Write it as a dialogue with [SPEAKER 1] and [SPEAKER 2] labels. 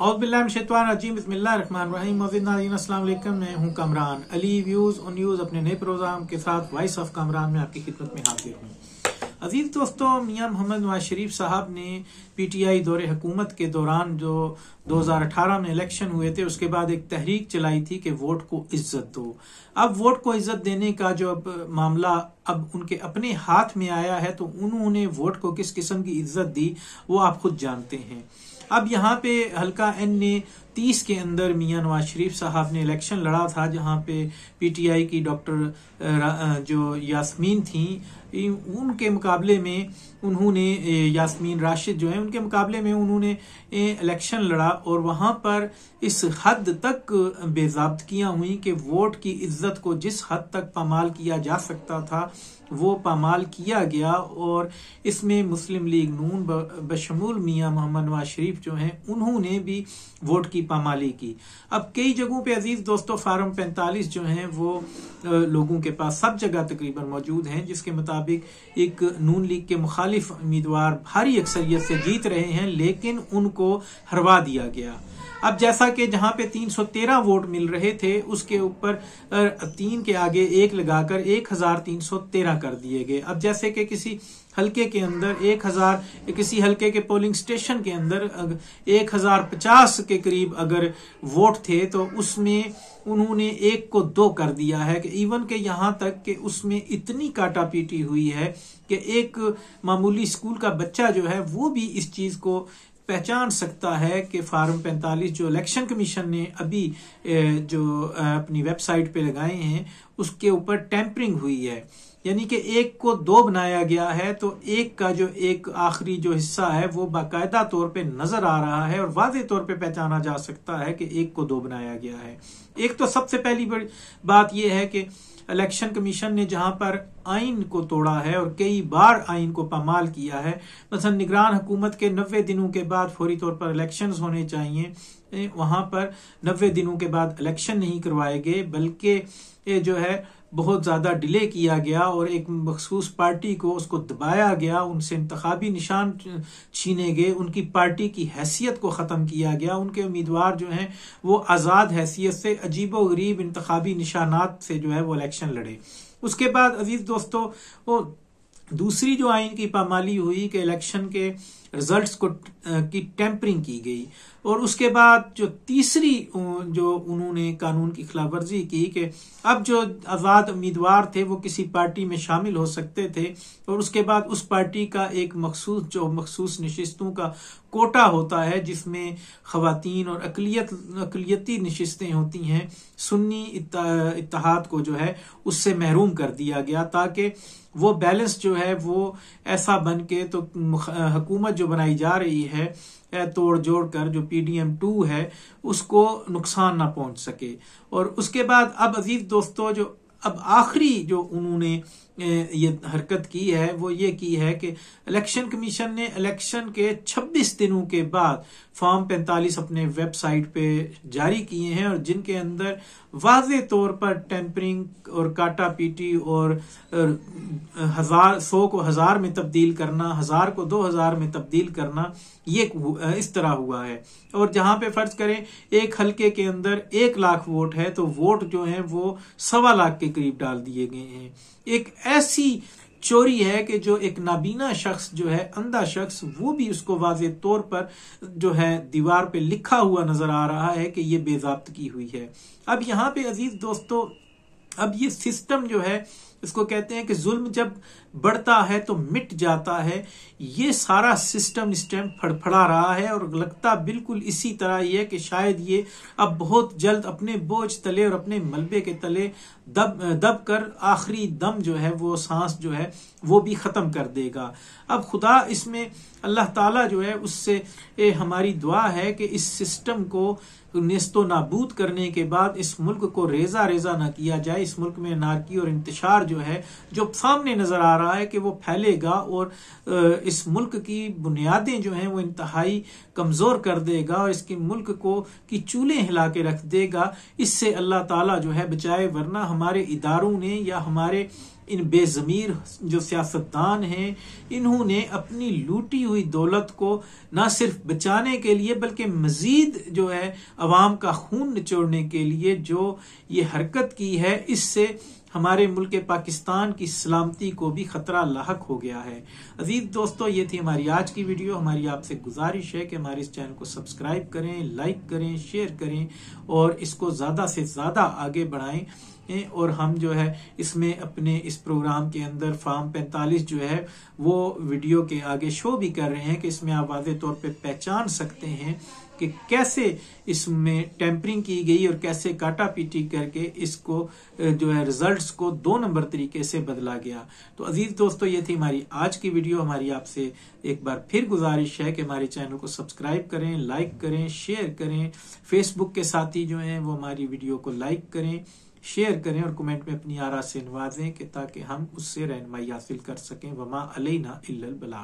[SPEAKER 1] बिस्मिल्लाहिर्रहमानिर्रहीम। अस्सलाम वालेकुम। मैं हूं कमरान अली। व्यूज और न्यूज अपने नए प्रोग्राम के साथ वॉइस ऑफ कमरान में आपकी खिदमत में हाजिर हूं। अजीज दोस्तों, मियां मोहम्मद नवाज शरीफ साहब ने पीटीआई दौरे हुकूमत के दौरान जो 2018 में इलेक्शन हुए थे उसके बाद एक तहरीक चलाई थी कि वोट को इज्जत दो। अब वोट को इज्जत देने का जो अब मामला अब उनके अपने हाथ में आया है, तो उन्होंने वोट को किस किस्म की इज्जत दी वो आप खुद जानते हैं। अब यहाँ पे हल्का एन ने 30 के अंदर मियां नवाज शरीफ साहब ने इलेक्शन लड़ा था, जहाँ पे पीटीआई की डॉक्टर जो यास्मीन थी उनके मुकाबले में उन्होंने यास्मीन राशिद जो है उनके मुकाबले में उन्होंने इलेक्शन लड़ा, और वहां पर इस हद तक बेज़ाब्तगियां हुई कि वोट की इज्जत को जिस हद तक पामाल किया जा सकता था वो पामाल किया गया। और इसमें मुस्लिम लीग नून बशमूल मियां मोहम्मद नवाज शरीफ जो हैं उन्होंने भी वोट की पामाली की। अब कई जगहों पे अजीज दोस्तों फार्म 45 जो हैं वो लोगों के पास सब जगह तकरीबन मौजूद हैं, जिसके मुताबिक एक नून लीग के मुखालिफ उम्मीदवार भारी अक्सरियत से जीत रहे हैं, लेकिन उनको हरवा दिया गया। अब जैसा कि जहां पे 313 वोट मिल रहे थे उसके ऊपर 3 के आगे 1 लगाकर 1313 कर दिए गए। अब जैसे कि किसी हल्के के अंदर 1000, किसी हल्के के पोलिंग स्टेशन के अंदर 1050 के करीब अगर वोट थे तो उसमें उन्होंने 1 को 2 कर दिया है कि इवन के यहां तक कि उसमें इतनी काटापीटी हुई है कि एक मामूली स्कूल का बच्चा जो है वो भी इस चीज को पहचान सकता है कि फार्म 45 जो इलेक्शन कमीशन ने अभी जो अपनी वेबसाइट पे लगाए हैं उसके ऊपर टेम्परिंग हुई है, यानी कि 1 को 2 बनाया गया है। तो 1 का जो एक आखिरी जो हिस्सा है वो बाकायदा तौर पे नजर आ रहा है और वाज़े तौर पे पहचाना जा सकता है कि 1 को 2 बनाया गया है। एक तो सबसे पहली बड़ी बात यह है कि इलेक्शन कमीशन ने जहां पर आइन को तोड़ा है और कई बार आइन को पामाल किया है, मसलन निगरान हुकूमत के 90 दिनों के बाद फौरी तौर पर इलेक्शंस होने चाहिए, वहां पर 90 दिनों के बाद इलेक्शन नहीं करवाए गए, बल्कि जो है बहुत ज्यादा डिले किया गया और एक मखसूस पार्टी को उसको दबाया गया, उनसे इंतखाबी निशान छीने गए, उनकी पार्टी की हैसियत को खत्म किया गया, उनके उम्मीदवार जो हैं वो आजाद हैसियत से अजीबो गरीब इंतखाबी निशानात से जो है वो इलेक्शन लड़े। उसके बाद अजीज दोस्तों वो दूसरी जो आइन की पामाली हुई कि इलेक्शन के रिजल्ट्स को की टेम्परिंग की गई, और उसके बाद जो तीसरी जो उन्होंने कानून की खिलाफ वर्जी की कि अब जो आजाद उम्मीदवार थे वो किसी पार्टी में शामिल हो सकते थे, और उसके बाद उस पार्टी का एक मखसूस नशिस्तों का कोटा होता है जिसमें खवातीन और अकलियती नशिस्तें होती हैं, सुन्नी इत्तेहाद को जो है उससे महरूम कर दिया गया, ताकि वो बैलेंस जो है वो ऐसा बन के तो हुकूमत जो बनाई जा रही है तोड़ जोड़ कर जो PDM 2 है उसको नुकसान ना पहुंच सके। और उसके बाद अब अजीज दोस्तों जो अब आखिरी जो उन्होंने ये हरकत की है वो ये की है कि इलेक्शन कमीशन ने इलेक्शन के 26 दिनों के बाद फॉर्म 45 अपने वेबसाइट पे जारी किए हैं, और जिनके अंदर वाज़े तौर पर टेम्परिंग और काटा पीटी और 100 को 1000 में तब्दील करना, 1000 को 2000 में तब्दील करना, ये इस तरह हुआ है। और जहां पे फर्ज करें एक हल्के के अंदर 1 लाख वोट है तो वोट जो है वो 1.25 लाख के करीब डाल दिए गए हैं। एक ऐसी चोरी है कि जो एक नाबीना शख्स जो है, अंधा शख्स, वो भी उसको वाज़े तौर पर जो है दीवार पे लिखा हुआ नजर आ रहा है कि ये बेज़ाब्तगी हुई है। अब यहाँ पे अजीज दोस्तों अब ये सिस्टम जो है इसको कहते हैं कि जुल्म जब बढ़ता है तो मिट जाता है। ये सारा सिस्टम इस टाइम फड़फड़ा रहा है और लगता बिल्कुल इसी तरह ही है कि शायद ये अब बहुत जल्द अपने बोझ तले और अपने मलबे के तले दब कर आखिरी दम जो है वो सांस जो है वो भी खत्म कर देगा। अब खुदा इसमें अल्लाह ताला जो है उससे हमारी दुआ है कि इस सिस्टम को नेस्तो नाबूद करने के बाद इस मुल्क को रेजा रेजा ना किया जाए, इस मुल्क में नारकी और इंतशार जो है जो सामने नजर आ रहा है कि वो फैलेगा और इस मुल्क की बुनियादें जो हैं वो इंतहाई कमजोर कर देगा और इसके मुल्क को की चूल्हे हिला के रख देगा। इससे अल्लाह ताला जो है बचाए, वरना हमारे इदारों ने या हमारे इन बेजमीर जो सियासतदान हैं, इन्होंने अपनी लूटी हुई दौलत को न सिर्फ बचाने के लिए बल्कि मजीद जो है अवाम का खून निचोड़ने के लिए जो ये हरकत की है, इससे हमारे मुल्क पाकिस्तान की सलामती को भी खतरा लाहक हो गया है। अजीज दोस्तों, ये थी हमारी आज की वीडियो। हमारी आपसे गुजारिश है कि हमारे इस चैनल को सब्सक्राइब करें, लाइक करें, शेयर करें और इसको ज्यादा से ज्यादा आगे बढ़ाएं। और हम जो है इसमें अपने इस प्रोग्राम के अंदर फार्म 45 जो है वो वीडियो के आगे शो भी कर रहे हैं कि इसमें आप वाज़े तौर पे पहचान सकते हैं कि कैसे इसमें टेम्परिंग की गई और कैसे काटा पीटी करके इसको जो है रिजल्ट्स को 2 नंबर तरीके से बदला गया। तो अजीज दोस्तों, ये थी हमारी आज की वीडियो। हमारी आपसे एक बार फिर गुजारिश है कि हमारे चैनल को सब्सक्राइब करें, लाइक करें, शेयर करें। फेसबुक के साथी जो हैं वो हमारी वीडियो को लाइक करें, शेयर करें और कमेंट में अपनी आरा से नवाजें कि ताकि हम उससे रहनुमाई हासिल कर सकें। वमा अलैना इल्लल बलाग।